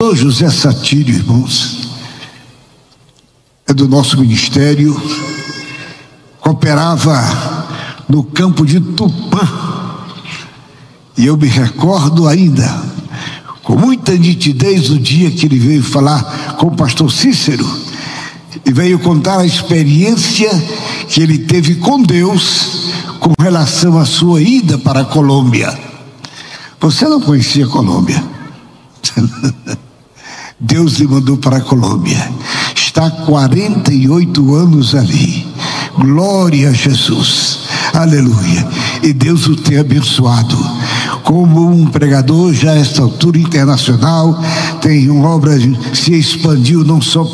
O José Satírio, irmãos, é do nosso ministério, cooperava no campo de Tupã, e eu me recordo ainda, com muita nitidez, o dia que ele veio falar com o pastor Cícero, e veio contar a experiência que ele teve com Deus com relação à sua ida para a Colômbia. Você não conhecia a Colômbia? Deus lhe mandou para a Colômbia. Está há 48 anos ali. Glória a Jesus. Aleluia. E Deus o tem abençoado como um pregador já a esta altura internacional. Tem uma obra, se expandiu não só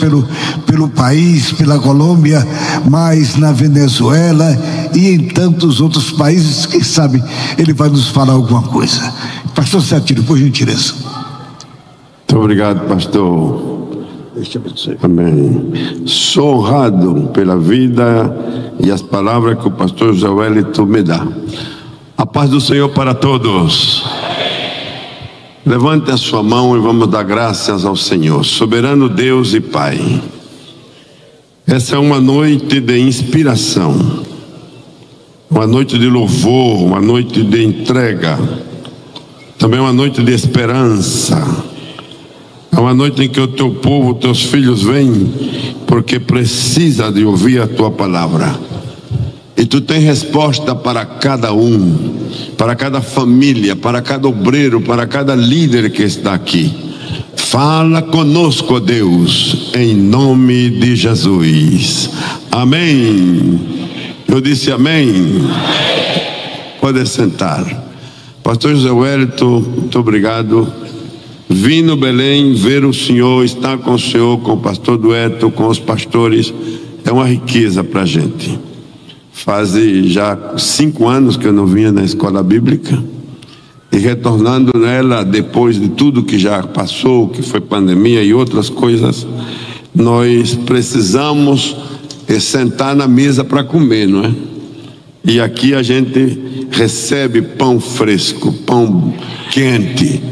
pelo país, pela Colômbia, mas na Venezuela e em tantos outros países. Quem sabe ele vai nos falar alguma coisa. Pastor Satírio, por gentileza. Muito obrigado, pastor. Amém. Sou honrado pela vida e as palavras que o pastor José Wellington me dá. A paz do Senhor para todos. Levante a sua mão e vamos dar graças ao Senhor, soberano Deus e Pai. Essa é uma noite de inspiração, uma noite de louvor, uma noite de entrega, também uma noite de esperança. É uma noite em que o teu povo, teus filhos vêm porque precisa de ouvir a tua palavra. E tu tens resposta para cada um, para cada família, para cada obreiro, para cada líder que está aqui. Fala conosco, Deus, em nome de Jesus. Amém. Eu disse amém. Pode sentar. Pastor José Wellington, muito obrigado. Vim no Belém ver o senhor, estar com o senhor, com o pastor Dueto, com os pastores, é uma riqueza para a gente. Faz já 5 anos que eu não vinha na escola bíblica, e retornando nela, depois de tudo que já passou, que foi pandemia e outras coisas, nós precisamos sentar na mesa para comer, não é? E aqui a gente recebe pão fresco, pão quente,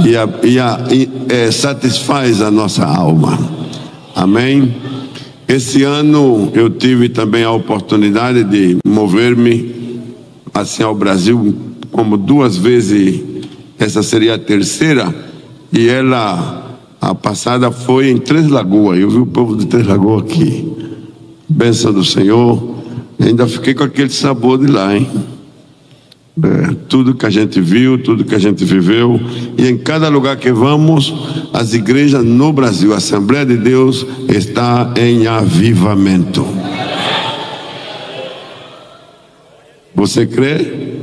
e satisfaz a nossa alma. Amém? Esse ano eu tive também a oportunidade de mover-me assim ao Brasil, como 2 vezes, essa seria a terceira, e a passada foi em Três Lagoas. Eu vi o povo de Três Lagoas aqui, bênção do Senhor, ainda fiquei com aquele sabor de lá, hein? Tudo que a gente viu, tudo que a gente viveu, e em cada lugar que vamos, as igrejas no Brasil, a Assembleia de Deus está em avivamento. Você crê?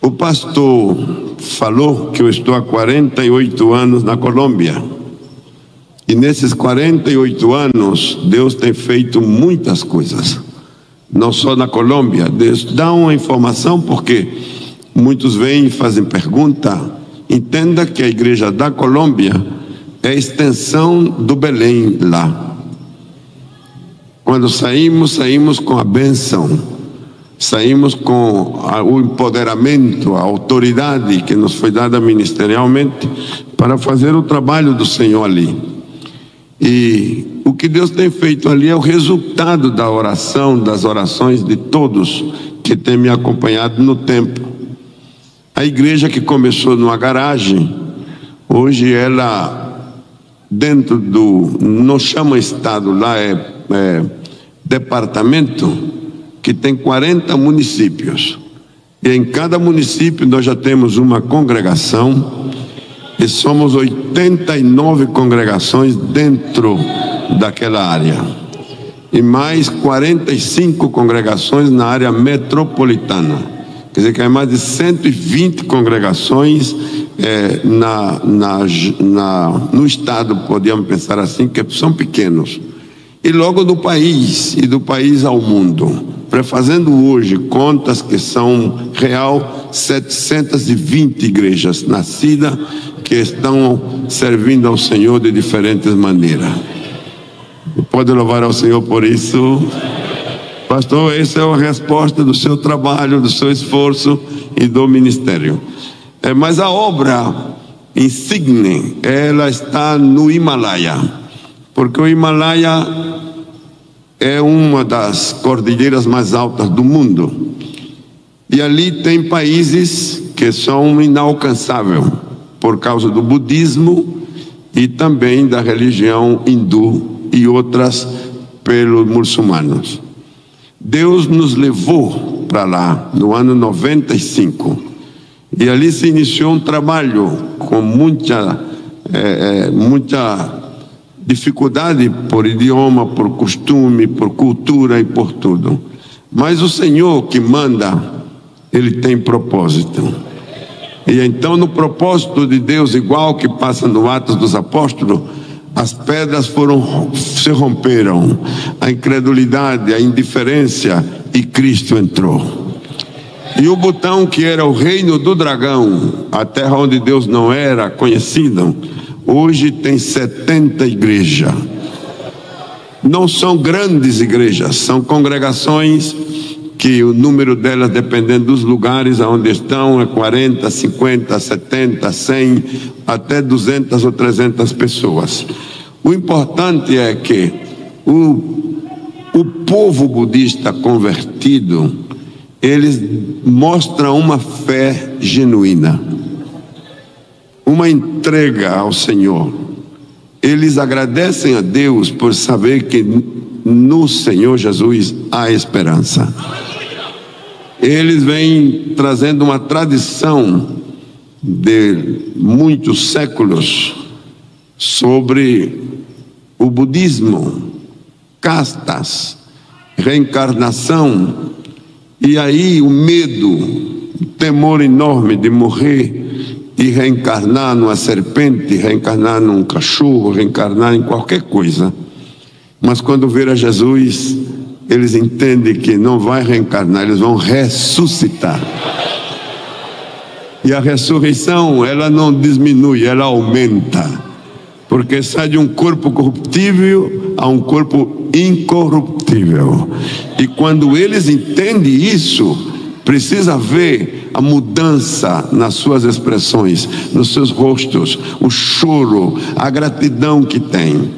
O pastor falou que eu estou há 48 anos na Colômbia, e nesses 48 anos Deus tem feito muitas coisas. Não só na Colômbia. Deus dá uma informação, porque muitos vêm e fazem pergunta. Entenda que a igreja da Colômbia é a extensão do Belém lá. Quando saímos com a bênção, saímos com o empoderamento, a autoridade que nos foi dada ministerialmente para fazer o trabalho do Senhor ali. E o que Deus tem feito ali é o resultado da oração, das orações de todos que têm me acompanhado no tempo. A igreja que começou numa garagem, hoje ela, dentro não chama estado, lá é departamento, que tem 40 municípios. E em cada município nós já temos uma congregação, e somos 89 congregações dentro daquela área, e mais 45 congregações na área metropolitana. Quer dizer que é mais de 120 congregações no estado, podíamos pensar assim, que são pequenos. E logo do país, e do país ao mundo, fazendo hoje contas que são real 720 igrejas nascidas, que estão servindo ao Senhor de diferentes maneiras. Pode louvar ao Senhor por isso. Pastor, essa é a resposta do seu trabalho, do seu esforço e do ministério. Mas a obra insigne, ela está no Himalaia, porque o Himalaia é uma das cordilheiras mais altas do mundo. E ali tem países que são inalcançáveis por causa do budismo e também da religião hindu e outras pelos muçulmanos. Deus nos levou para lá no ano 95 e ali se iniciou um trabalho com muita dificuldade por idioma, por costume, por cultura e por tudo. Mas o Senhor que manda, Ele tem propósito. E então, no propósito de Deus, igual que passa no Atos dos Apóstolos, as pedras se romperam, a incredulidade, a indiferença, e Cristo entrou. E o Butão, que era o reino do dragão, a terra onde Deus não era conhecido, hoje tem 70 igrejas. Não são grandes igrejas, são congregações que o número delas, dependendo dos lugares onde estão, é 40, 50, 70, 100, até 200 ou 300 pessoas. O importante é que o povo budista convertido, eles mostram uma fé genuína, uma entrega ao Senhor. Eles agradecem a Deus por saber que no Senhor Jesus há esperança. Eles vêm trazendo uma tradição de muitos séculos sobre o budismo, castas, reencarnação, e aí o medo, o temor enorme de morrer e reencarnar numa serpente, reencarnar num cachorro, reencarnar em qualquer coisa. Mas quando ver a Jesus, eles entendem que não vai reencarnar, eles vão ressuscitar. E a ressurreição, ela não diminui, ela aumenta. Porque sai de um corpo corruptível a um corpo incorruptível. E quando eles entendem isso, precisa ver a mudança nas suas expressões, nos seus rostos, o choro, a gratidão que tem.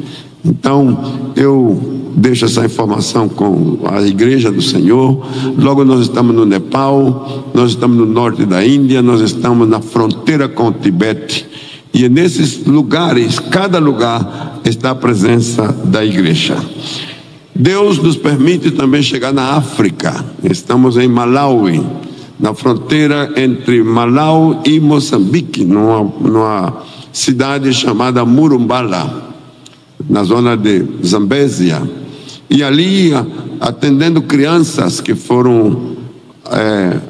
Então, eu deixo essa informação com a Igreja do Senhor. Logo nós estamos no Nepal, nós estamos no norte da Índia, nós estamos na fronteira com o Tibete. E nesses lugares, cada lugar está a presença da igreja. Deus nos permite também chegar na África. Estamos em Malawi, na fronteira entre Malawi e Moçambique, numa cidade chamada Murumbala, na zona de Zambésia. E ali, atendendo crianças que foram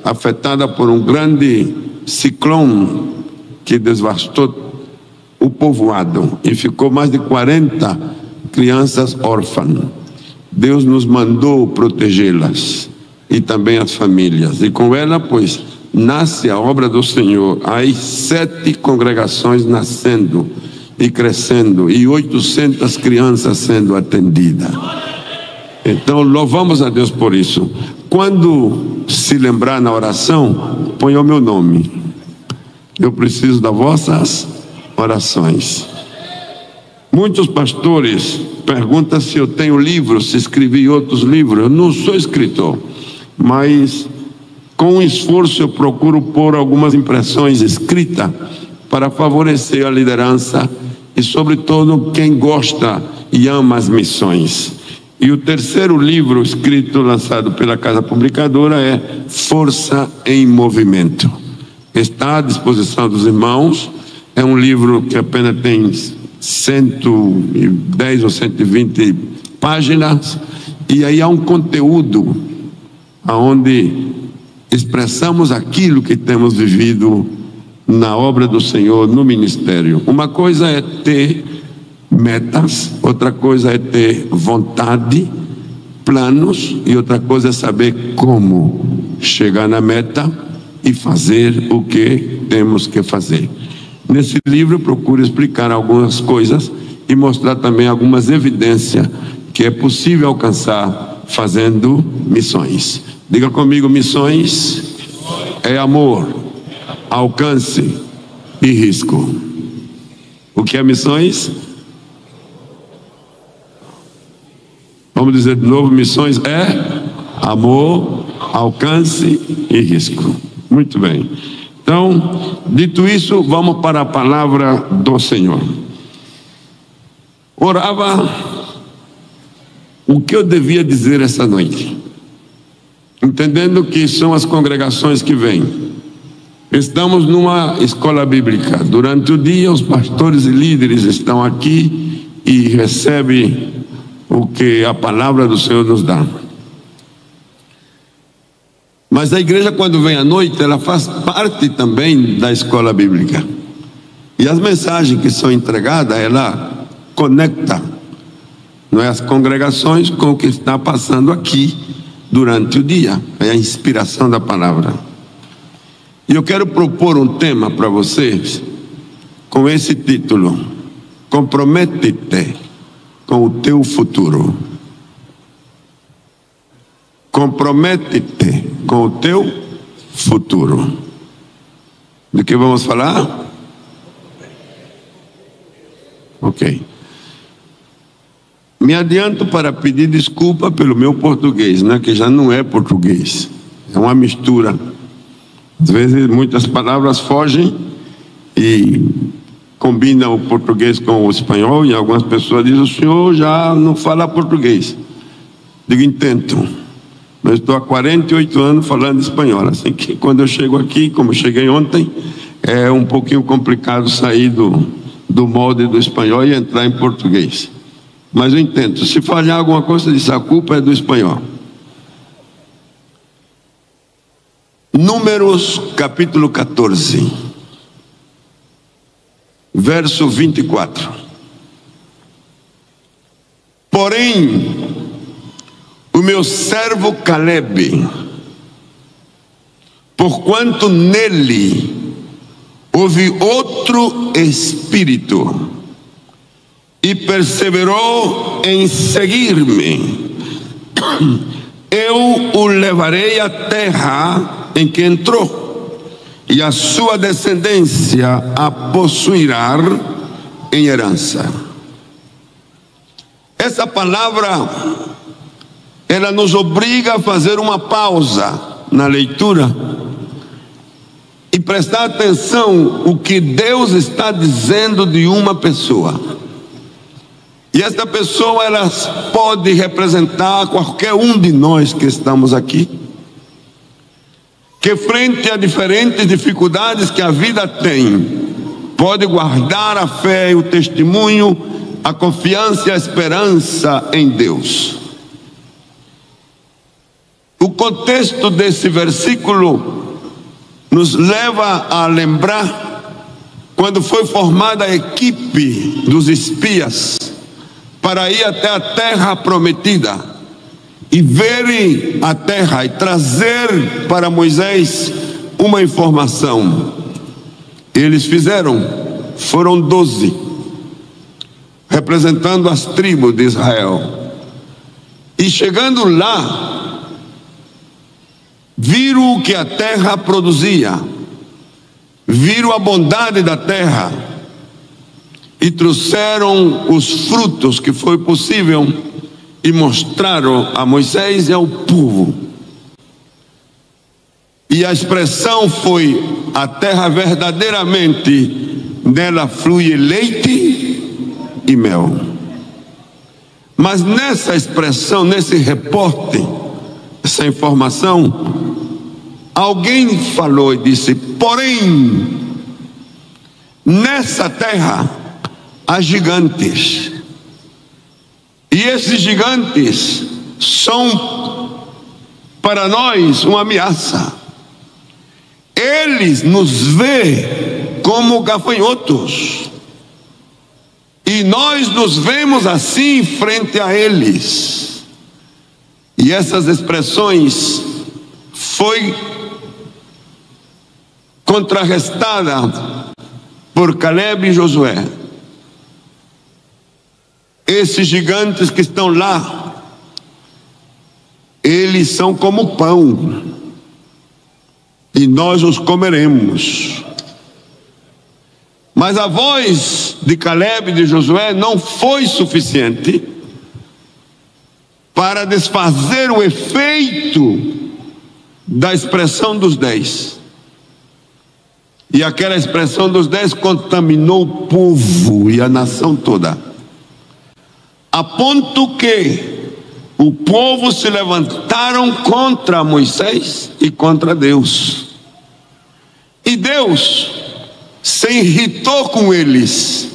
afetadas por um grande ciclone que devastou o povoado e ficou mais de 40 crianças órfãs. Deus nos mandou protegê-las e também as famílias, e com ela, pois, nasce a obra do Senhor. Há 7 congregações nascendo e crescendo, e 800 crianças sendo atendidas. Então louvamos a Deus por isso. Quando se lembrar na oração, ponha o meu nome. Eu preciso das vossas orações. Muitos pastores perguntam se eu tenho livros, se escrevi outros livros. Eu não sou escritor, mas com esforço eu procuro pôr algumas impressões escritas para favorecer a liderança e, sobretudo, quem gosta e ama as missões. E o terceiro livro escrito, lançado pela Casa Publicadora, é Força em Movimento. Está à disposição dos irmãos. É um livro que apenas tem 110 ou 120 páginas, e aí há um conteúdo onde expressamos aquilo que temos vivido na obra do Senhor, no ministério. Uma coisa é ter metas, outra coisa é ter vontade, planos, e outra coisa é saber como chegar na meta e fazer o que temos que fazer. Nesse livro eu procuro explicar algumas coisas e mostrar também algumas evidências que é possível alcançar fazendo missões. Diga comigo: missões é amor, alcance e risco. O que é missões? Vamos dizer de novo: missões é amor, alcance e risco. Muito bem. Então, dito isso, vamos para a palavra do Senhor. Orava o que eu devia dizer essa noite, entendendo que são as congregações que vêm. Estamos numa escola bíblica. Durante o dia, os pastores e líderes estão aqui e recebem o que a palavra do Senhor nos dá. Mas a igreja, quando vem à noite, ela faz parte também da escola bíblica. E as mensagens que são entregadas, ela conecta, não é, as congregações com o que está passando aqui durante o dia. É a inspiração da palavra. E eu quero propor um tema para vocês com esse título: compromete-te com o teu futuro. Compromete-te com o teu futuro. De que vamos falar? Ok. Me adianto para pedir desculpa pelo meu português, né, que já não é português, é uma mistura. Às vezes muitas palavras fogem e combinam o português com o espanhol, e algumas pessoas dizem: o senhor já não fala português. Digo: intento. Eu estou há 48 anos falando espanhol, assim que quando eu chego aqui, como eu cheguei ontem, é um pouquinho complicado sair do molde do espanhol e entrar em português. Mas eu entendo. Se falhar alguma coisa, diz: a culpa é do espanhol. Números capítulo 14, verso 24. Porém, o meu servo Caleb, porquanto nele houve outro espírito, e perseverou em seguir-me, eu o levarei à terra em que entrou, e a sua descendência a possuirá em herança. Essa palavra, ela nos obriga a fazer uma pausa na leitura e prestar atenção o que Deus está dizendo de uma pessoa. E esta pessoa, ela pode representar qualquer um de nós que estamos aqui, que frente a diferentes dificuldades que a vida tem, pode guardar a fé e o testemunho, a confiança e a esperança em Deus. O contexto desse versículo nos leva a lembrar quando foi formada a equipe dos espias para ir até a terra prometida e verem a terra e trazer para Moisés uma informação. Eles foram 12, representando as tribos de Israel. E chegando lá, viram o que a terra produzia, viram a bondade da terra e trouxeram os frutos que foi possível e mostraram a Moisés e ao povo. E a expressão foi: a terra verdadeiramente, nela flui leite e mel. Mas nessa expressão, nesse reporte, essa informação, alguém falou e disse: porém, nessa terra há gigantes, e esses gigantes são para nós uma ameaça. Eles nos vê como gafanhotos, e nós nos vemos assim frente a eles. E essas expressões foi contrarrestada por Caleb e Josué. Esses gigantes que estão lá, eles são como pão, e nós os comeremos. Mas a voz de Caleb e de Josué não foi suficiente para desfazer o efeito da expressão dos 10. E aquela expressão dos 10 contaminou o povo e a nação toda, a ponto que o povo se levantaram contra Moisés e contra Deus. E Deus se irritou com eles.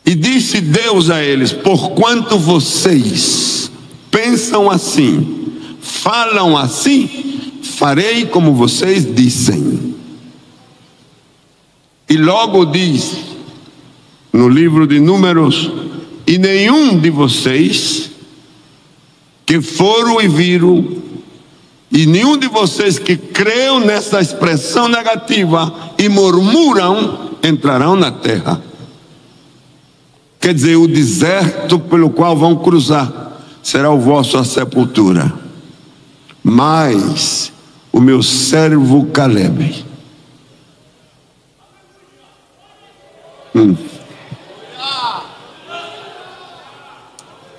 E disse Deus a eles: porquanto vocês pensam assim, falam assim, farei como vocês dizem. E logo diz no livro de Números: e nenhum de vocês que foram e viram, e nenhum de vocês que creu nessa expressão negativa e murmuram, entrarão na terra. Quer dizer, o deserto pelo qual vão cruzar será o vosso sepultura. Mas o meu servo Caleb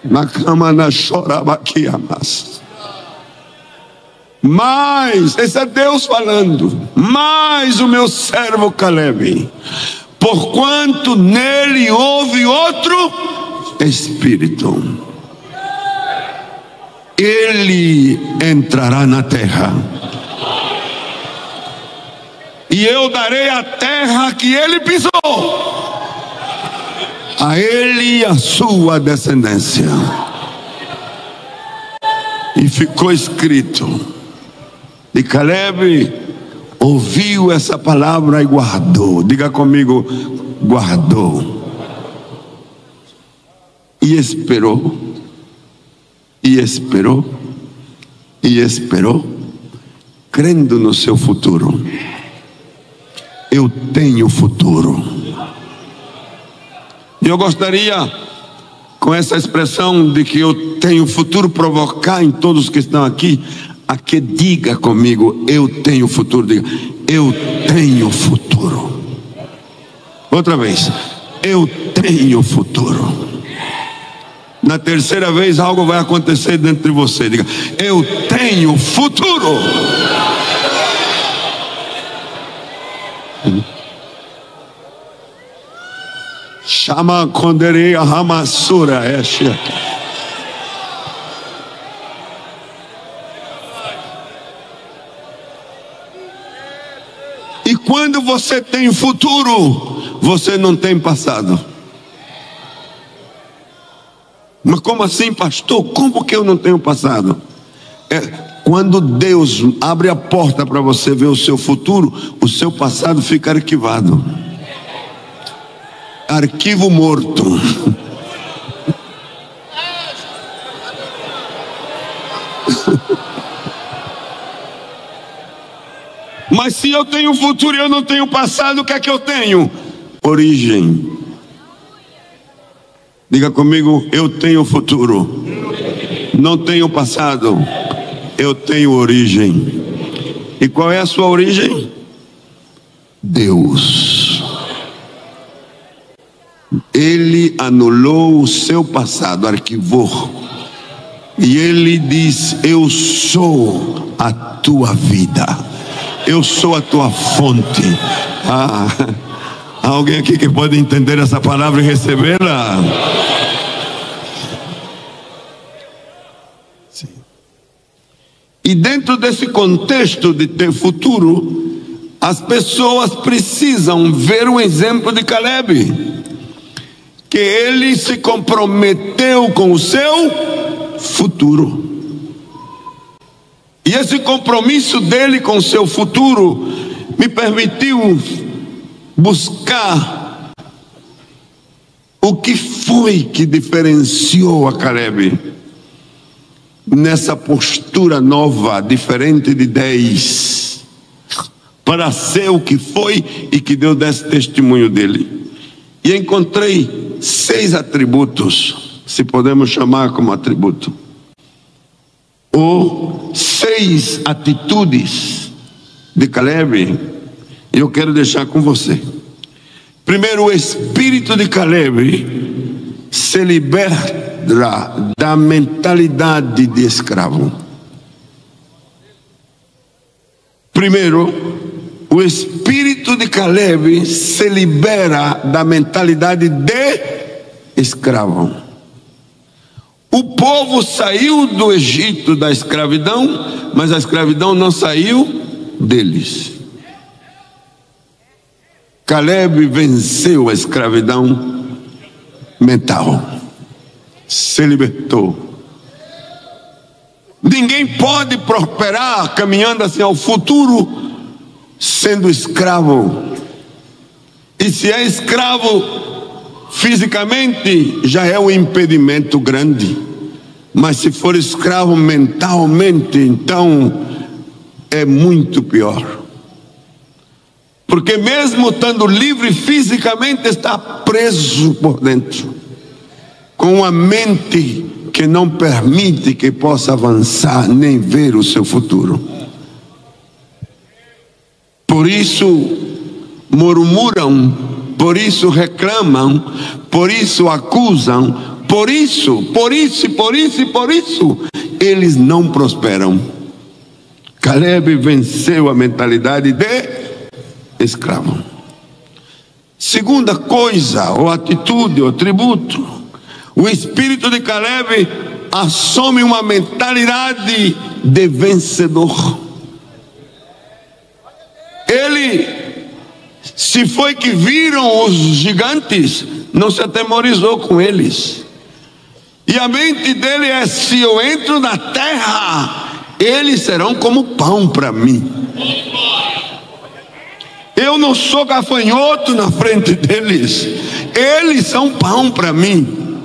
na cama na chorava aqui, amados. Mas, esse é Deus falando, mas o meu servo Caleb, porquanto nele houve outro espírito, ele entrará na terra, e eu darei a terra que ele pisou a ele e a sua descendência. E ficou escrito, e Caleb ouviu essa palavra e guardou. Diga comigo: guardou. E esperou, e esperou, e esperou, crendo no seu futuro. Eu tenho futuro. E eu gostaria, com essa expressão de que eu tenho futuro, provocar em todos que estão aqui a que diga comigo: eu tenho futuro. Diga: eu tenho futuro. Outra vez: eu tenho futuro. Na terceira vez algo vai acontecer dentro de você. Diga: eu tenho futuro. Chama condereia ramassura esha. E quando você tem futuro, você não tem passado. Mas como assim, pastor? Como que eu não tenho passado? Quando Deus abre a porta para você ver o seu futuro, o seu passado fica arquivado. Arquivo morto. Mas se eu tenho futuro e eu não tenho passado, o que é que eu tenho? Origem. Diga comigo: eu tenho futuro, não tenho passado, eu tenho origem. E qual é a sua origem? Deus. Ele anulou o seu passado, arquivou. E ele diz: eu sou a tua vida, eu sou a tua fonte. Há alguém aqui que pode entender essa palavra e recebê-la? Sim. E dentro desse contexto de ter futuro, as pessoas precisam ver o exemplo de Caleb, que ele se comprometeu com o seu futuro. E esse compromisso dele com o seu futuro me permitiu buscar o que foi que diferenciou a Caleb nessa postura nova, diferente de 10, para ser o que foi e que Deus desse testemunho dele. E encontrei 6 atributos, se podemos chamar como atributo, ou 6 atitudes de Caleb. Eu quero deixar com você. Primeiro, o espírito de Caleb se libera da mentalidade de escravo. Primeiro, o espírito de Caleb se libera da mentalidade de escravo. O povo saiu do Egito da escravidão, mas a escravidão não saiu deles. Caleb venceu a escravidão mental, se libertou. Ninguém pode prosperar caminhando assim ao futuro sendo escravo. E se é escravo fisicamente, já é um impedimento grande. Mas se for escravo mentalmente, então é muito pior. Porque mesmo estando livre fisicamente, está preso por dentro, com uma mente que não permite que possa avançar nem ver o seu futuro. Por isso murmuram, por isso reclamam, por isso acusam, por isso eles não prosperam. Caleb venceu a mentalidade de escravo. Segunda coisa, ou atitude, ou atributo, o espírito de Caleb assume uma mentalidade de vencedor. Ele, se foi que viram os gigantes, não se atemorizou com eles. E a mente dele é: se eu entro na terra, eles serão como pão para mim. Eu não sou gafanhoto na frente deles, eles são pão para mim.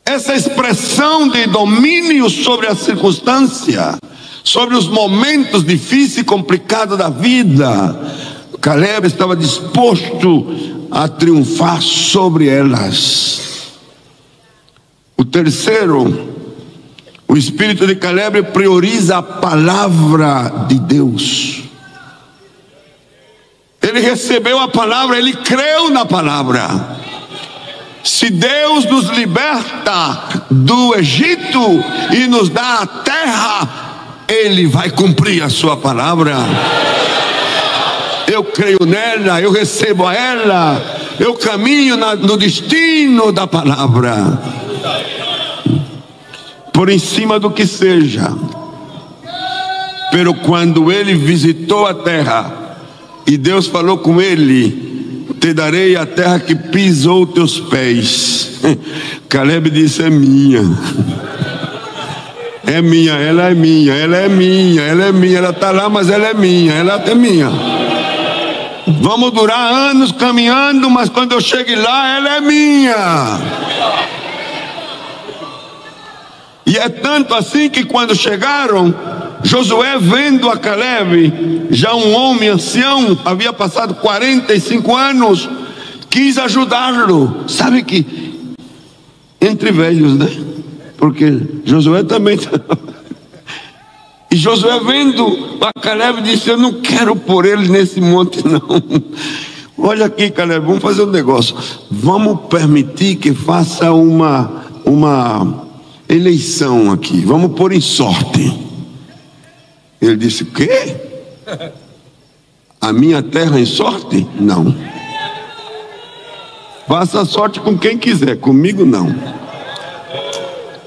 Essa expressão de domínio sobre a circunstância, sobre os momentos difíceis e complicados da vida, Caleb estava disposto a triunfar sobre elas. O terceiro, o espírito de Caleb prioriza a palavra de Deus. Ele recebeu a palavra, ele creu na palavra. Se Deus nos liberta do Egito e nos dá a terra, Ele vai cumprir a sua palavra. Eu creio nela, eu recebo a ela, eu caminho no destino da palavra. Por em cima do que seja. Pero quando ele visitou a terra e Deus falou com ele: te darei a terra que pisou teus pés. Caleb disse: é minha. É minha, ela é minha, ela é minha, ela é minha. Ela está lá, mas ela é minha, ela é minha. Vamos durar anos caminhando, mas quando eu chegue lá, ela é minha. E é tanto assim que quando chegaram, Josué, vendo a Caleb, já um homem ancião, havia passado 45 anos, quis ajudá-lo. Sabe que entre velhos, né? Porque Josué também. E Josué, vendo a Caleb, disse: eu não quero pôr ele nesse monte, não. Olha aqui, Caleb, vamos fazer um negócio. Vamos permitir que faça uma eleição aqui. Vamos pôr em sorte. Ele disse: o quê? A minha terra em sorte? Não. Faça sorte com quem quiser, comigo não.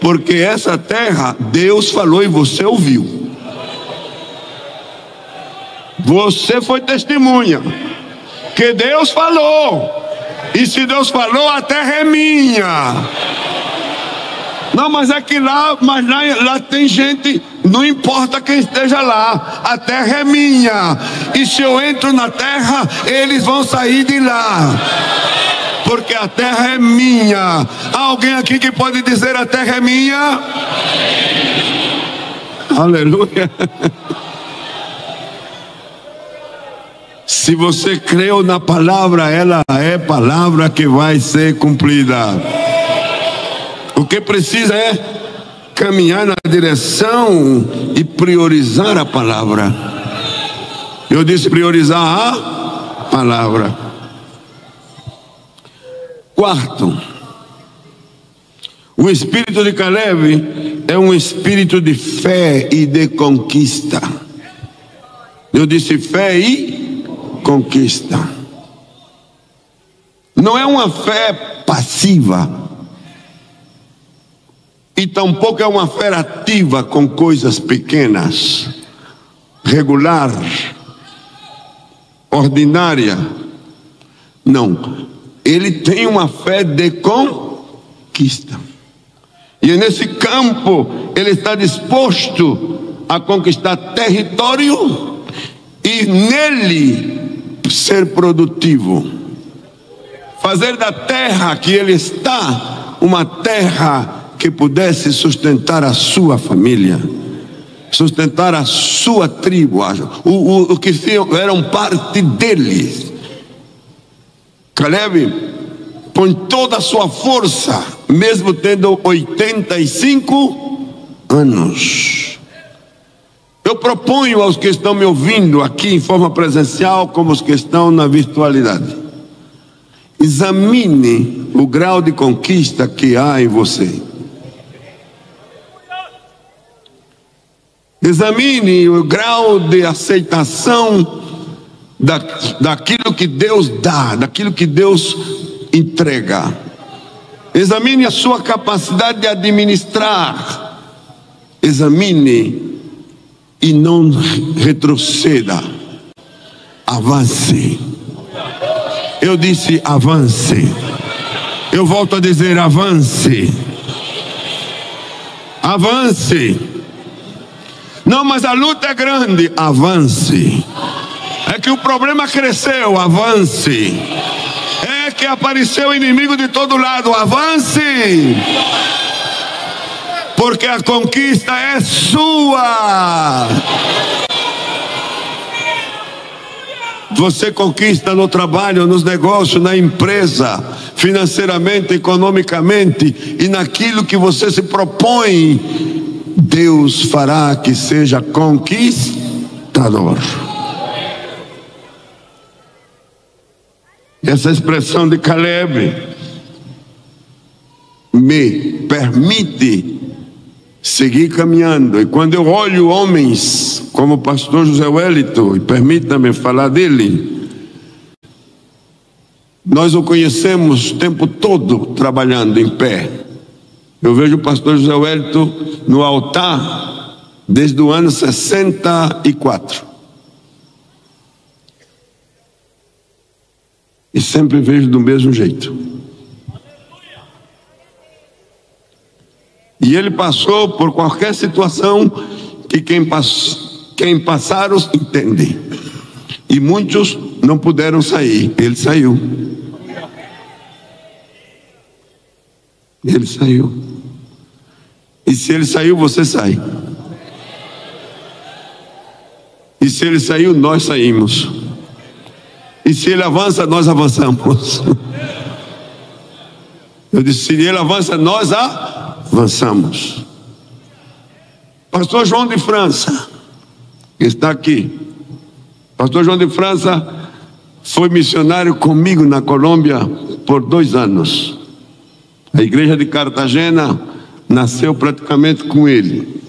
Porque essa terra, Deus falou e você ouviu. Você foi testemunha que Deus falou. E se Deus falou, a terra é minha. Não, mas é que lá tem gente, não importa quem esteja lá, a terra é minha. E se eu entro na terra, eles vão sair de lá. Porque a terra é minha. Há alguém aqui que pode dizer: a terra é minha? Aleluia. Se você creu na palavra, ela é palavra que vai ser cumprida. O que precisa é caminhar na direção e priorizar a palavra. Eu disse priorizar a palavra. Quarto, o espírito de Caleb é um espírito de fé e de conquista. Eu disse fé e conquista. Não é uma fé passiva. E tampouco é uma fé ativa com coisas pequenas, regular, ordinária. Não. Ele tem uma fé de conquista. E nesse campo ele está disposto a conquistar território e nele ser produtivo. Fazer da terra que ele está uma terra que pudesse sustentar a sua família, sustentar a sua tribo, o que eram parte deles. Caleb põe toda a sua força, mesmo tendo 85 anos. Eu proponho aos que estão me ouvindo aqui em forma presencial, como os que estão na virtualidade, examine o grau de conquista que há em você. Examine o grau de aceitação daquilo que Deus dá, daquilo que Deus entrega. Examine a sua capacidade de administrar. Examine e não retroceda. Avance. Eu disse avance. Eu volto a dizer avance. Avance. Não, mas a luta é grande. Avance. É que o problema cresceu. Avance. É que apareceu inimigo de todo lado. Avance. Porque a conquista é sua. Você conquista no trabalho, nos negócios, na empresa, financeiramente, economicamente, e naquilo que você se propõe, Deus fará que seja conquistador. Essa expressão de Caleb me permite seguir caminhando. E quando eu olho homens como o pastor José Wellington, e permita-me falar dele, nós o conhecemos o tempo todo trabalhando em pé. Eu vejo o pastor José Wellington no altar desde o ano 64. E sempre vejo do mesmo jeito. E ele passou por qualquer situação que quem passaram entende. E muitos não puderam sair. Ele saiu. Ele saiu. E se ele saiu, você sai. E se ele saiu, nós saímos. E se ele avança, nós avançamos. Eu disse, se ele avança, nós avançamos. Pastor João de França, que está aqui. Pastor João de França foi missionário comigo na Colômbia por 2 anos. A igreja de Cartagena nasceu praticamente com ele.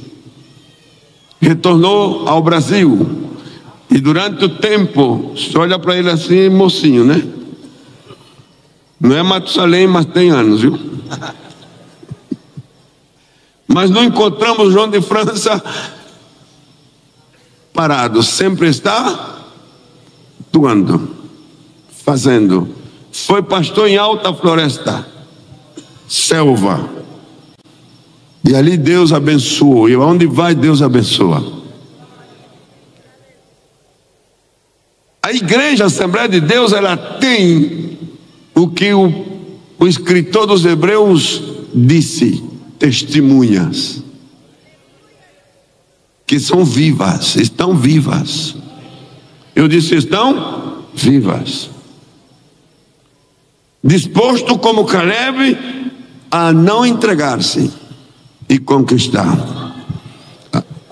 Retornou ao Brasil. E durante o tempo, você olha para ele assim, mocinho, né? Não é Matusalém, mas tem anos, viu? Mas não encontramos João de França parado. Sempre está atuando, fazendo. Foi pastor em Alta Floresta, selva. E ali Deus abençoou. E aonde vai, Deus abençoa. A igreja, a Assembleia de Deus, ela tem o que o escritor dos Hebreus disse, testemunhas, que são vivas, estão vivas. Eu disse, estão vivas. Disposto como Caleb a não entregar-se e conquistar.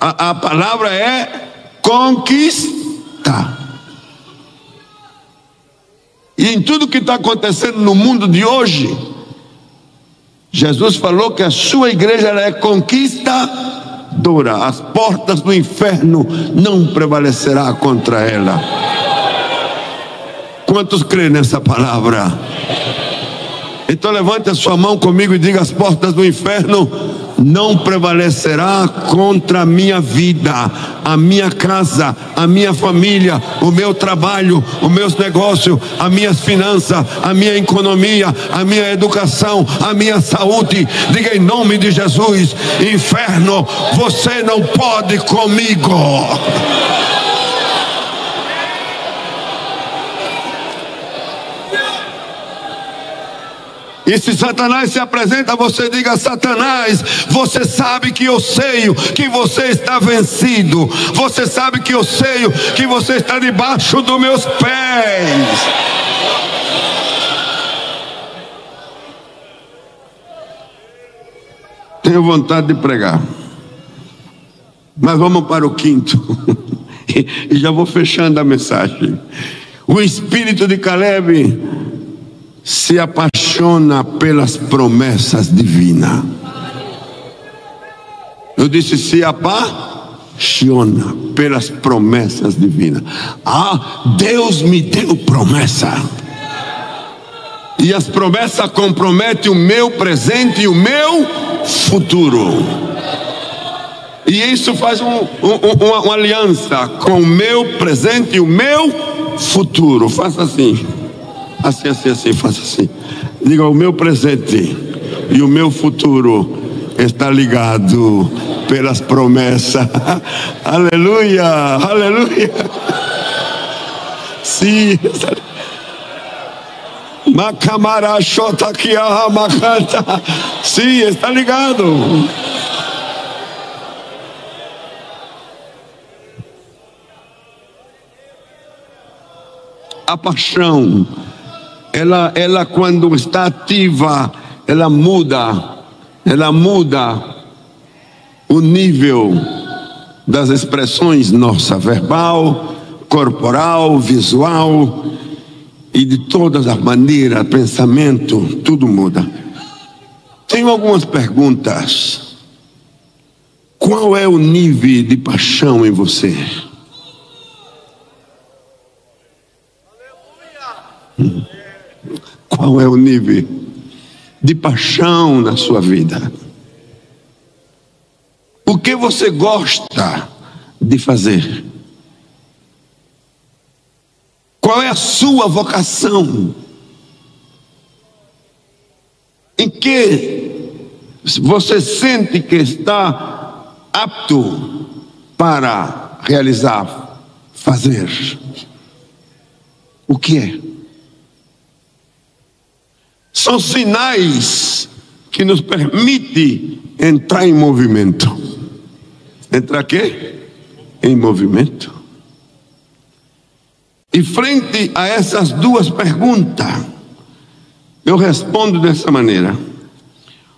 A palavra é conquistar. E em tudo que está acontecendo no mundo de hoje, Jesus falou que a sua igreja ela é conquistadora. As portas do inferno não prevalecerá contra ela. Quantos creem nessa palavra? Então levante a sua mão comigo e diga: as portas do inferno não prevalecerá contra a minha vida, a minha casa, a minha família, o meu trabalho, os meus negócios, as minhas finanças, a minha economia, a minha educação, a minha saúde. Diga em nome de Jesus: inferno, você não pode comigo. E se Satanás se apresenta a você, diga: Satanás, você sabe que eu sei que você está vencido. Você sabe que eu sei que você está debaixo dos meus pés. Tenho vontade de pregar, mas vamos para o quinto. E já vou fechando a mensagem. O espírito de Caleb se apaixona pelas promessas divinas. Eu disse: se apaixona pelas promessas divinas. Deus me deu promessa, e as promessas comprometem o meu presente e o meu futuro. E isso faz uma aliança com o meu presente e o meu futuro. Faça assim. Assim, faça assim. Diga: o meu presente e o meu futuro está ligado pelas promessas. Aleluia, aleluia. Sim. Sim, está ligado. A paixão, ela quando está ativa, ela muda o nível das expressões nossa, verbal, corporal, visual, e de todas as maneiras, pensamento, tudo muda. Tenho algumas perguntas. Qual é o nível de paixão em você? Qual é o nível de paixão na sua vida? O que você gosta de fazer? Qual é a sua vocação? Em que você sente que está apto para realizar, fazer? O que é? São sinais que nos permitem entrar em movimento. Entrar quê? Em movimento. E frente a essas duas perguntas, eu respondo dessa maneira: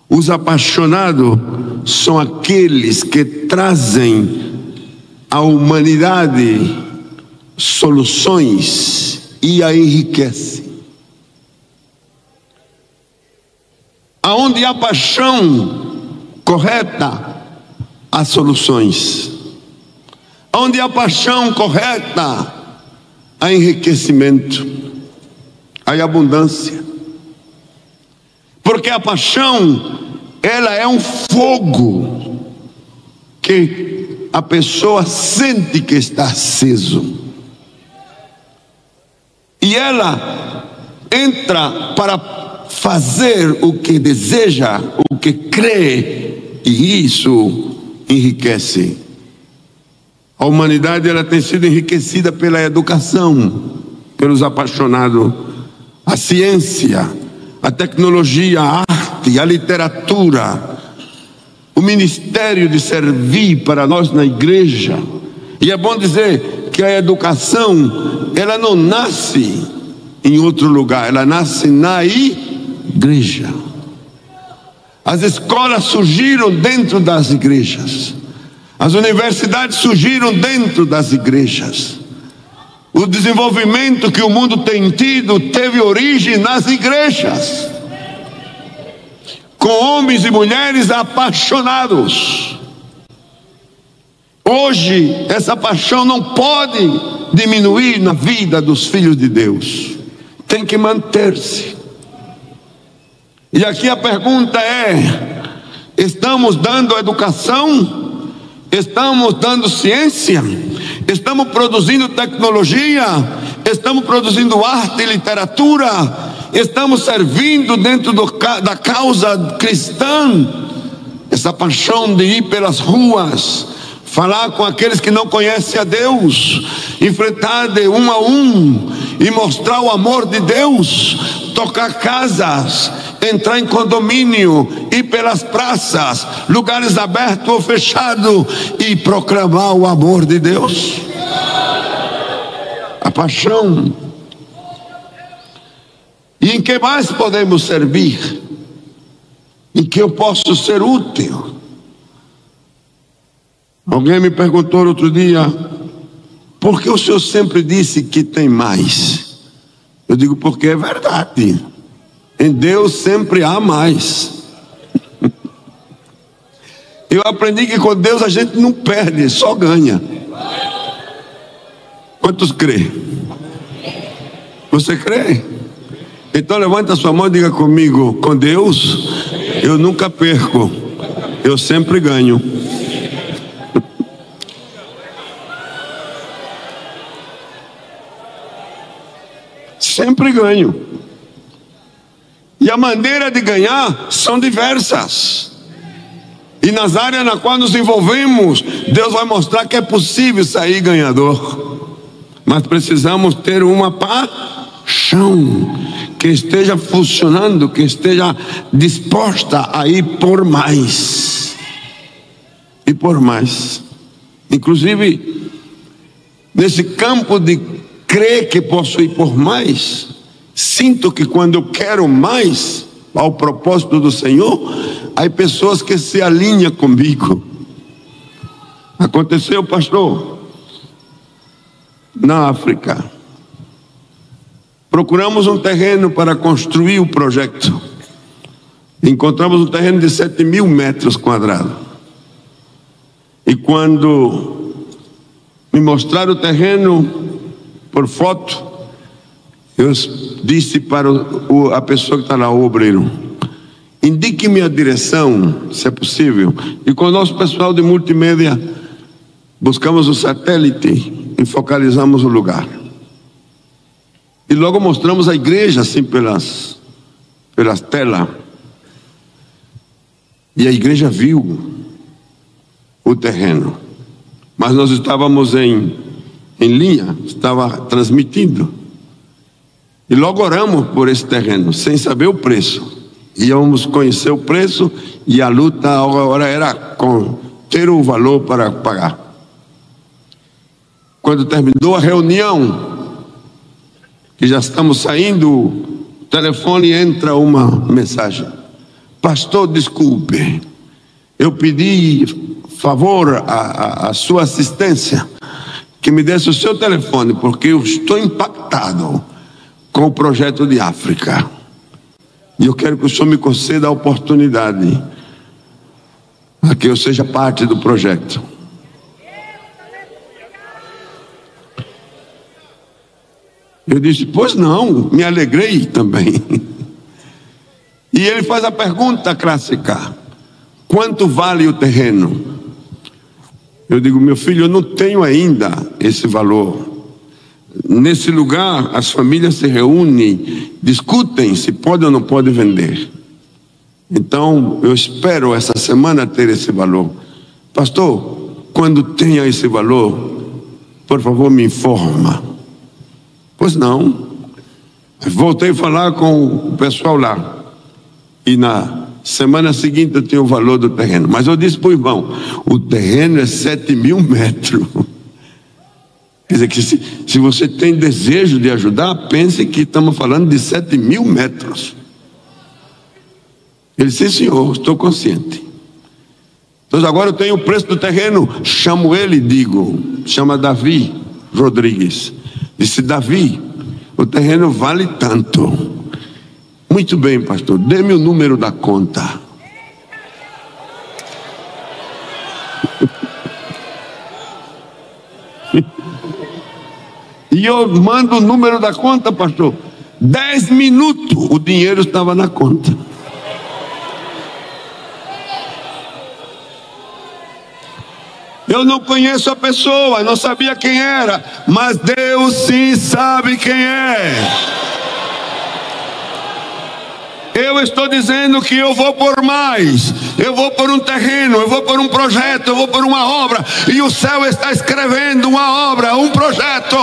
os apaixonados são aqueles que trazem à humanidade soluções e a enriquecem. Aonde há paixão correta, há soluções. Onde há paixão correta, há enriquecimento, há abundância. Porque a paixão, ela é um fogo que a pessoa sente que está aceso. E ela entra para fazer o que deseja, o que crê, e isso enriquece. A humanidade, ela tem sido enriquecida pela educação, pelos apaixonados. A ciência, a tecnologia, a arte, a literatura, o ministério de servir para nós na igreja. E é bom dizer que a educação, ela não nasce em outro lugar, ela nasce na igreja. As escolas surgiram dentro das igrejas. As universidades surgiram dentro das igrejas. O desenvolvimento que o mundo tem tido teve origem nas igrejas, com homens e mulheres apaixonados. Hoje, essa paixão não pode diminuir na vida dos filhos de Deus, tem que manter-se. E aqui a pergunta é: estamos dando educação? Estamos dando ciência? Estamos produzindo tecnologia? Estamos produzindo arte e literatura? Estamos servindo dentro da causa cristã? Essa paixão de ir pelas ruas, falar com aqueles que não conhecem a Deus, enfrentar de um a um e mostrar o amor de Deus, tocar casas, entrar em condomínio, ir pelas praças, lugares abertos ou fechados e proclamar o amor de Deus. A paixão. E em que mais podemos servir? Em que eu posso ser útil? Alguém me perguntou outro dia: por que o senhor sempre disse que tem mais? Eu digo: porque é verdade. Em Deus sempre há mais. Eu aprendi que com Deus a gente não perde, só ganha. Quantos crê? Você crê? Então levanta a sua mão e diga comigo: com Deus eu nunca perco, eu sempre ganho. Sempre ganho. E a maneira de ganhar são diversas. E nas áreas na qual nos envolvemos, Deus vai mostrar que é possível sair ganhador. Mas precisamos ter uma paixão que esteja funcionando, que esteja disposta a ir por mais. E por mais. Inclusive, nesse campo de crer que posso ir por mais, sinto que quando eu quero mais ao propósito do Senhor, há pessoas que se alinham comigo. Aconteceu, pastor, na África. Procuramos um terreno para construir o projeto. Encontramos um terreno de 7.000 metros quadrados. E quando me mostraram o terreno por foto, eu disse para a pessoa que está lá, o obreiro: indique-me a direção, se é possível. E com o nosso pessoal de multimédia, buscamos o satélite e focalizamos o lugar. E logo mostramos a igreja assim pelas telas. E a igreja viu o terreno. Mas nós estávamos em linha, estava transmitindo. E logo oramos por esse terreno, sem saber o preço. Íamos conhecer o preço e a luta agora era com ter o valor para pagar. Quando terminou a reunião, que já estamos saindo, o telefone entra uma mensagem: pastor, desculpe, eu pedi favor à sua assistência, que me desse o seu telefone, porque eu estou impactado com o projeto de África. E eu quero que o senhor me conceda a oportunidade a que eu seja parte do projeto. Eu disse: pois não, me alegrei também. E ele faz a pergunta clássica: quanto vale o terreno? Eu digo: meu filho, eu não tenho ainda esse valor. Nesse lugar, as famílias se reúnem, discutem se pode ou não pode vender. Então, eu espero essa semana ter esse valor. Pastor, quando tenha esse valor, por favor, me informa. Pois não. Voltei a falar com o pessoal lá. E na semana seguinte eu tenho o valor do terreno. Mas eu disse para o irmão: o terreno é 7.000 metros. Quer dizer que se você tem desejo de ajudar, pense que estamos falando de 7.000 metros. Ele disse: sim, senhor, estou consciente. Então agora eu tenho o preço do terreno. Chamo ele e digo: chama Davi Rodrigues. Disse: Davi, o terreno vale tanto. Muito bem, pastor, dê-me o número da conta. E eu mando o número da conta, pastor. 10 minutos o dinheiro estava na conta. Eu não conheço a pessoa, não sabia quem era, mas Deus sim sabe quem é. Eu estou dizendo que eu vou por mais, eu vou por um terreno, eu vou por um projeto, eu vou por uma obra, e o céu está escrevendo uma obra, um projeto,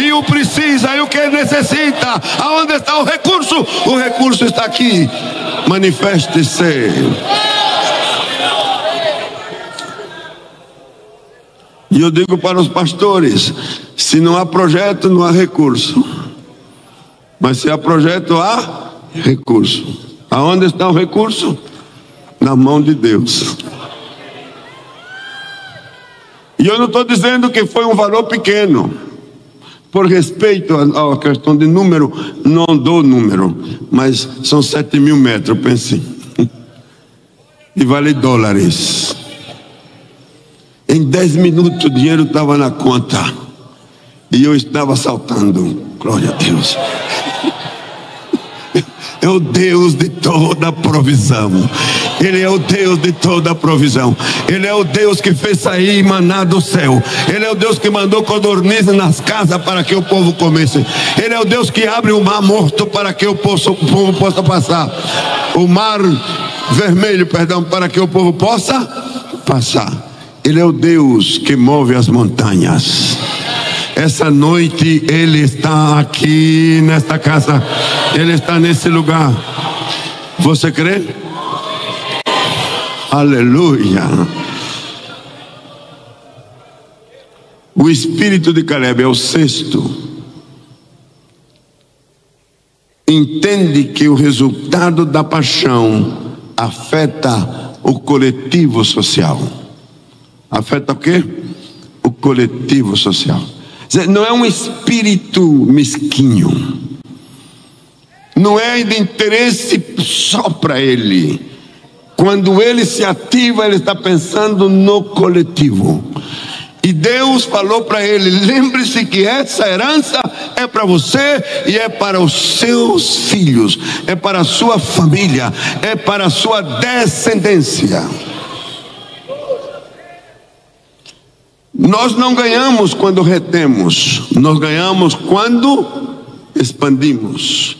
e o precisa, e o que necessita. Aonde está o recurso? O recurso está aqui. Manifeste-se. E eu digo para os pastores: se não há projeto, não há recurso. Mas se há projeto, há recurso. Aonde está o recurso? Na mão de Deus. E eu não estou dizendo que foi um valor pequeno. Por respeito à questão de número, não dou número, mas são 7.000 metros, pensei. E vale dólares. Em 10 minutos o dinheiro estava na conta. E eu estava saltando. Glória a Deus. É o Deus de toda provisão. Ele é o Deus de toda provisão. Ele é o Deus que fez sair maná do céu. Ele é o Deus que mandou codornizes nas casas para que o povo comesse. Ele é o Deus que abre o mar morto para que o povo possa passar. O mar vermelho, perdão, para que o povo possa passar. Ele é o Deus que move as montanhas. Essa noite Ele está aqui nesta casa. Ele está nesse lugar. Você crê? Aleluia. O espírito de Caleb é o sexto. Entende que o resultado da paixão afeta o coletivo social. Afeta o quê? O coletivo social. Não é um espírito mesquinho. Não é de interesse só para ele. Quando ele se ativa, ele está pensando no coletivo. E Deus falou para ele: lembre-se que essa herança é para você e é para os seus filhos, é para a sua família, é para a sua descendência. Nós não ganhamos quando retemos, nós ganhamos quando expandimos.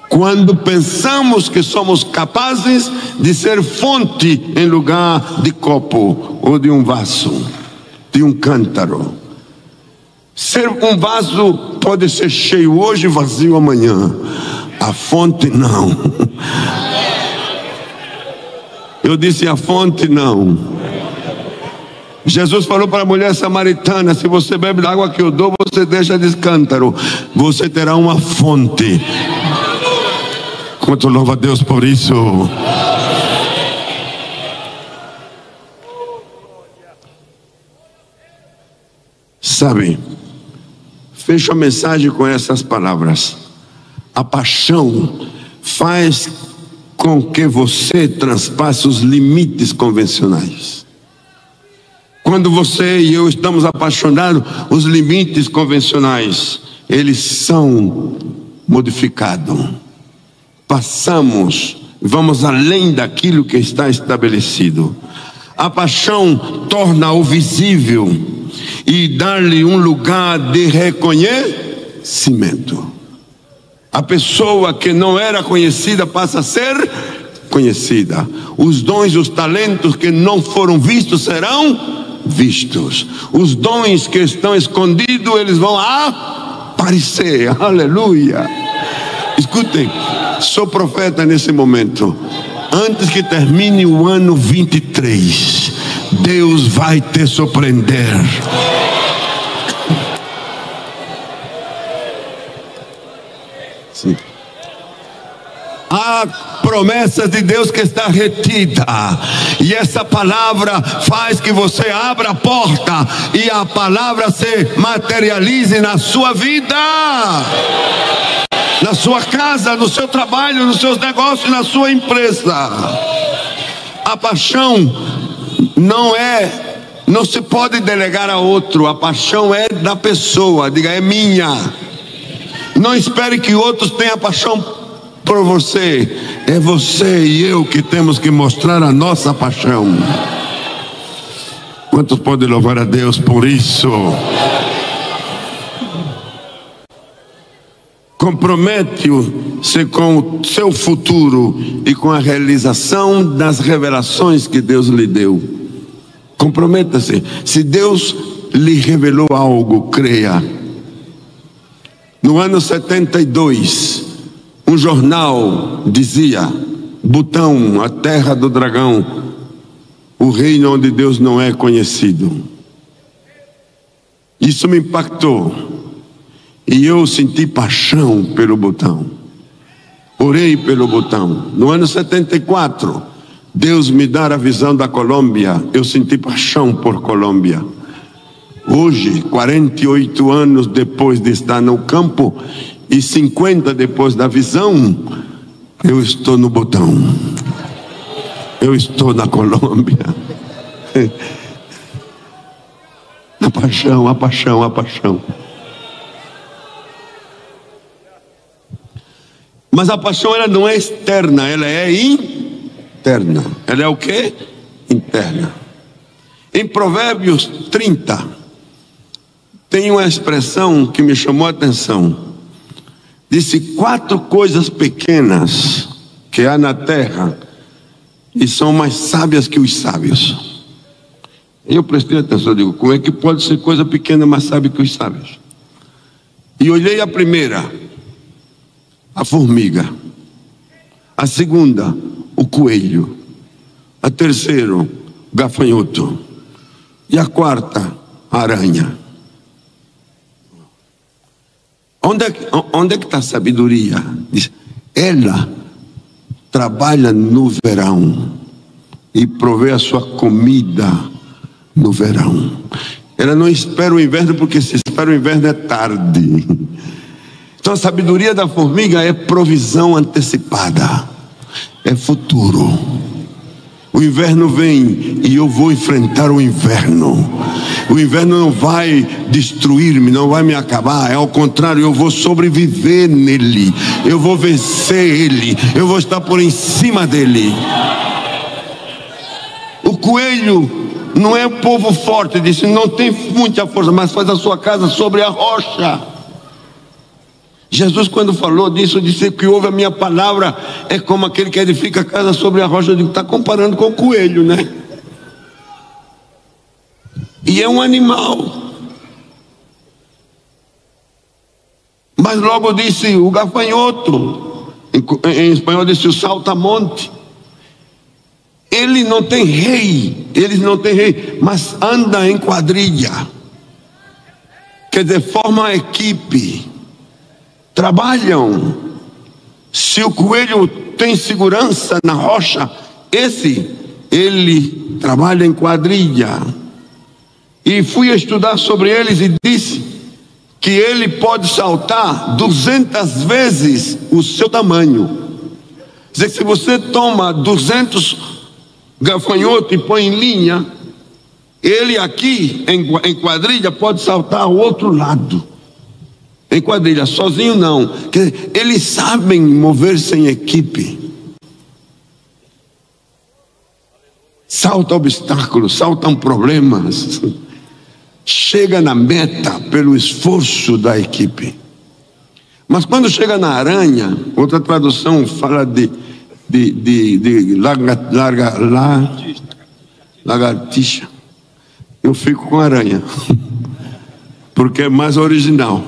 Quando pensamos que somos capazes de ser fonte em lugar de copo ou de um vaso, de um cântaro. Ser um vaso pode ser cheio hoje e vazio amanhã. A fonte não. Eu disse a fonte não. Jesus falou para a mulher samaritana: se você bebe da água que eu dou, você deixa de cântaro, você terá uma fonte. Quanto louva a Deus por isso. Sabe, fecho a mensagem com essas palavras. A paixão faz com que você transpasse os limites convencionais. Quando você e eu estamos apaixonados, os limites convencionais, eles são modificados. Passamos, vamos além daquilo que está estabelecido. A paixão torna o visível e dá-lhe um lugar de reconhecimento. A pessoa que não era conhecida passa a ser conhecida. Os dons e os talentos que não foram vistos serão vistos. Os dons que estão escondidos, eles vão aparecer. Aleluia. Escutem, sou profeta nesse momento. Antes que termine o ano 23, Deus vai te surpreender. Sim. Há promessas de Deus que está retida, e essa palavra faz que você abra a porta e a palavra se materialize na sua vida, na sua casa, no seu trabalho, nos seus negócios, na sua empresa. A paixão não se pode delegar a outro. A paixão é da pessoa. Diga, é minha. Não espere que outros tenham paixão por você. É você e eu que temos que mostrar a nossa paixão. Quantos podem louvar a Deus por isso? Compromete-se com o seu futuro e com a realização das revelações que Deus lhe deu. Comprometa-se. Se Deus lhe revelou algo, creia. No ano 72, um jornal dizia: Butão, a terra do dragão, o reino onde Deus não é conhecido. Isso me impactou. E eu senti paixão pelo Butão. Orei pelo Butão. No ano 74, Deus me dá a visão da Colômbia. Eu senti paixão por Colômbia. Hoje, 48 anos depois de estar no campo e 50 depois da visão, eu estou no Butão. Eu estou na Colômbia. A paixão, a paixão, a paixão. Mas a paixão, ela não é externa, ela é interna. Ela é o quê? Interna. Em Provérbios 30, tem uma expressão que me chamou a atenção. Disse: 4 coisas pequenas que há na terra e são mais sábias que os sábios. Eu prestei atenção, digo, como é que pode ser coisa pequena mais sábia que os sábios? E olhei a primeira, a formiga. A segunda, o coelho. A terceira, o gafanhoto. E a quarta, a aranha. Onde é que está a sabedoria? Diz, ela trabalha no verão e provê a sua comida no verão. Ela não espera o inverno, porque se espera o inverno é tarde. Então a sabedoria da formiga é provisão antecipada, é futuro. O inverno vem e eu vou enfrentar o inverno. O inverno não vai destruir-me, não vai me acabar. É ao contrário, eu vou sobreviver nele. Eu vou vencer ele. Eu vou estar por em cima dele. O coelho não é o povo forte, disse, não tem muita força, mas faz a sua casa sobre a rocha. Jesus, quando falou disso, disse que ouve a minha palavra é como aquele que edifica a casa sobre a rocha. Eu digo, está comparando com o coelho, né? E é um animal. Mas logo disse o gafanhoto, em espanhol disse o saltamonte. Ele não tem rei, eles não têm rei, mas anda em quadrilha. Quer dizer, forma uma equipe. Trabalham. Se o coelho tem segurança na rocha, ele trabalha em quadrilha. E fui estudar sobre eles e disse que ele pode saltar 200 vezes o seu tamanho. Quer dizer, se você toma 200 gafanhotos e põe em linha, ele aqui em quadrilha pode saltar ao outro lado. Em quadrilha, sozinho não. Eles sabem mover-se em equipe. Saltam obstáculos, saltam problemas. Chega na meta pelo esforço da equipe. Mas quando chega na aranha, outra tradução fala de lagartixa. Eu fico com aranha, porque é mais original.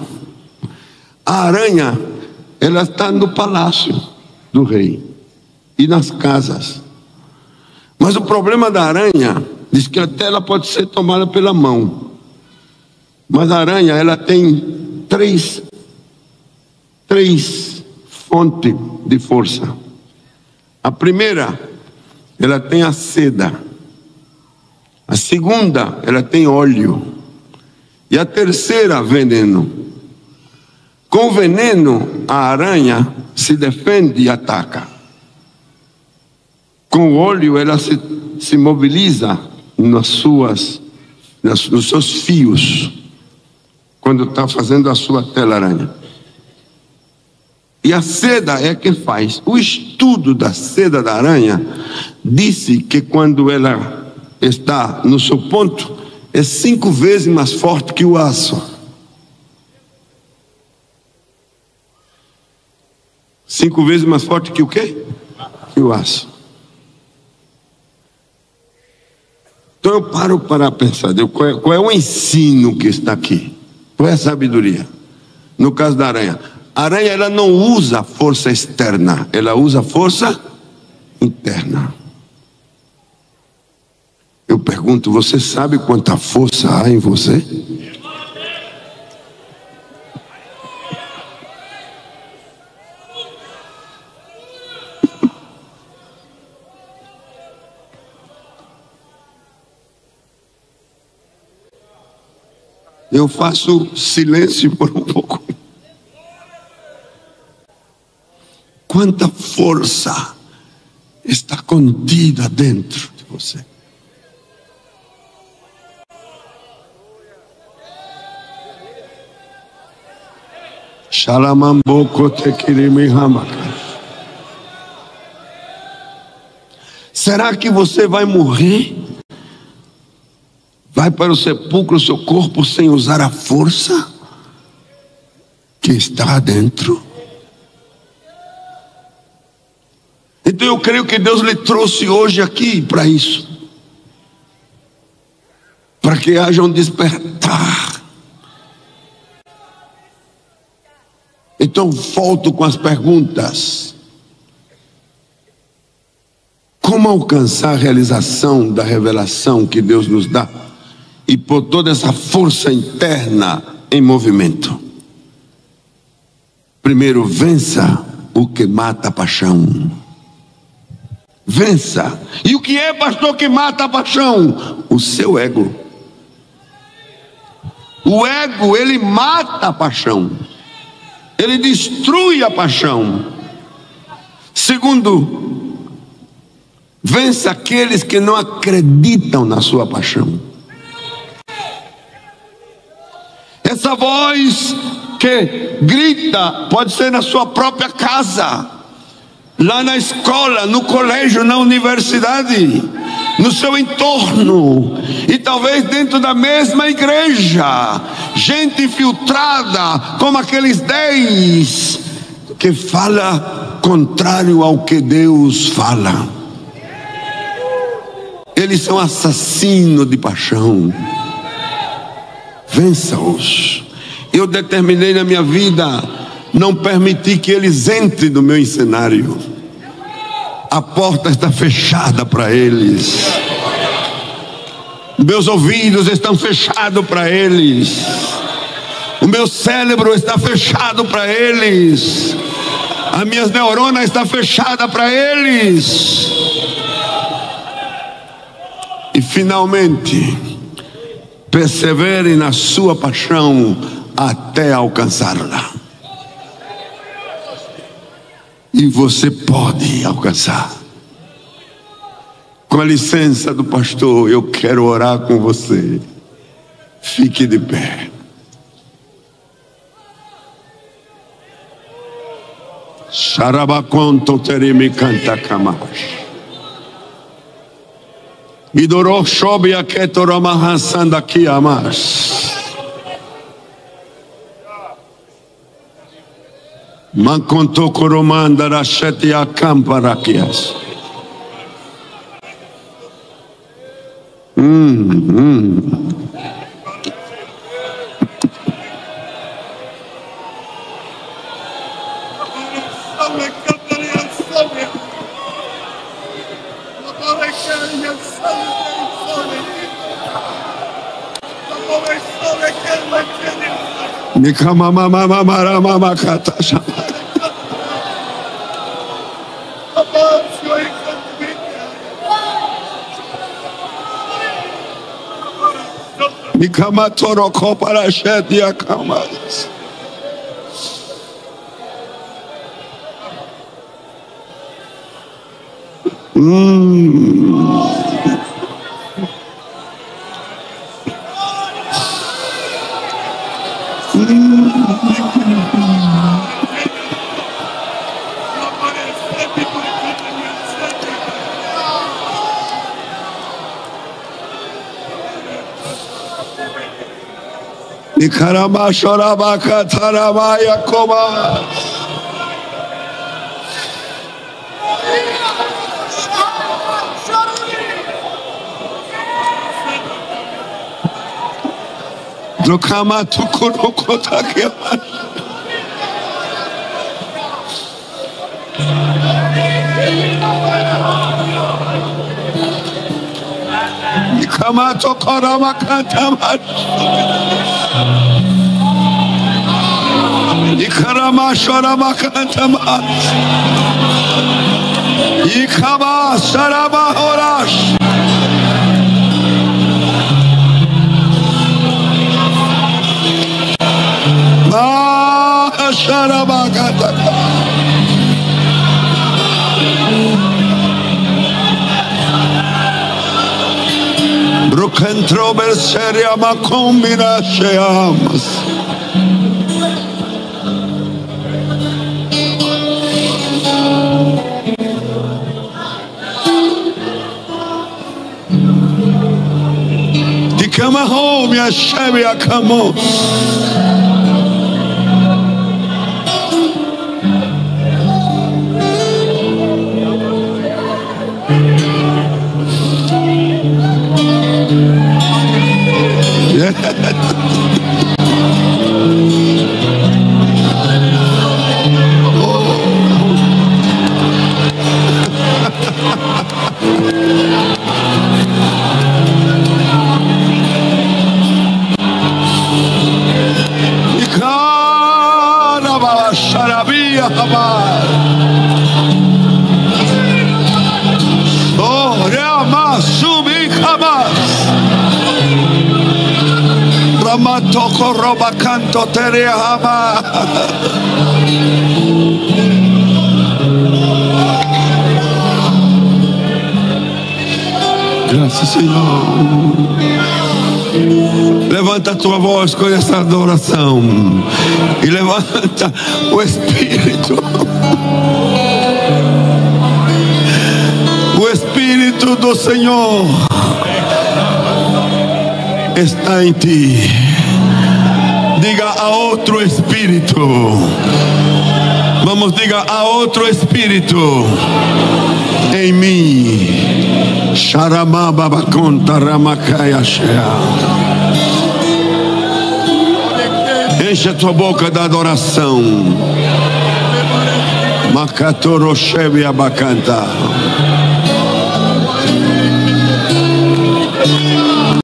A aranha, ela está no palácio do rei e nas casas. Mas o problema da aranha, diz que até ela pode ser tomada pela mão. Mas a aranha, ela tem três fontes de força. A primeira, ela tem a seda. A segunda, ela tem óleo. E a terceira, veneno. Com o veneno, a aranha se defende e ataca. Com o óleo, ela se mobiliza nos seus fios, quando está fazendo a sua telaraña. E a seda é que faz. O estudo da seda da aranha disse que quando ela está no seu ponto, é 5 vezes mais forte que o aço. 5 vezes mais forte que o quê? Que o aço. Então eu paro para pensar, qual é o ensino que está aqui? Qual é a sabedoria? No caso da aranha. A aranha, ela não usa força externa, ela usa força interna. Eu pergunto, você sabe quanta força há em você? Eu faço silêncio por um pouco. Quanta força está contida dentro de você? Será que você vai morrer? Vai para o sepulcro, seu corpo, sem usar a força que está dentro? Então eu creio que Deus lhe trouxe hoje aqui para isso, para que haja um despertar. Então volto com as perguntas: como alcançar a realização da revelação que Deus nos dá e pôr toda essa força interna em movimento? Primeiro, vença o que mata a paixão. Vença. E o que é, pastor, que mata a paixão? O seu ego. O ego, ele mata a paixão, ele destrui a paixão. Segundo, vença aqueles que não acreditam na sua paixão. Essa voz que grita pode ser na sua própria casa, lá na escola, no colégio, na universidade, no seu entorno, e talvez dentro da mesma igreja, gente infiltrada, como aqueles 10 que fala contrário ao que Deus fala. Eles são assassinos de paixão. Vença-os. Eu determinei na minha vida não permitir que eles entrem no meu cenário. A porta está fechada para eles. Meus ouvidos estão fechados para eles. O meu cérebro está fechado para eles. As minhas neuronas estão fechadas para eles. E finalmente, persevere na sua paixão até alcançá-la. E você pode alcançar. Com a licença do pastor, eu quero orar com você. Fique de pé. Xarabaconto terimi canta camash. Idoro shobi aketo ramahansanda kiamas. Manconto coromanda rachete acamparaquias. E camatorocó para sete e acamas. E caramba chorabaca taramaia coma. Trocama tu corocota que e camato corama cantama. E carama chorama cantama. E cama sarama horas. Sarama cantama. Brukentro berseria ma combina cheamas. Come home, ya Shabia, come on. Sarabia Hamar. Oh, Rama Sumi Hamas. Ramatoko Robacanto Teria Hamar. Graças, Senhor. Levanta a tua voz com essa adoração e levanta o Espírito. O Espírito do Senhor está em ti. Diga a outro Espírito. Vamos, diga a outro Espírito em mim. Sharamaba conta Ramakaya Shea. Enche a tua boca da adoração. Makatoro Shebi Abacanta.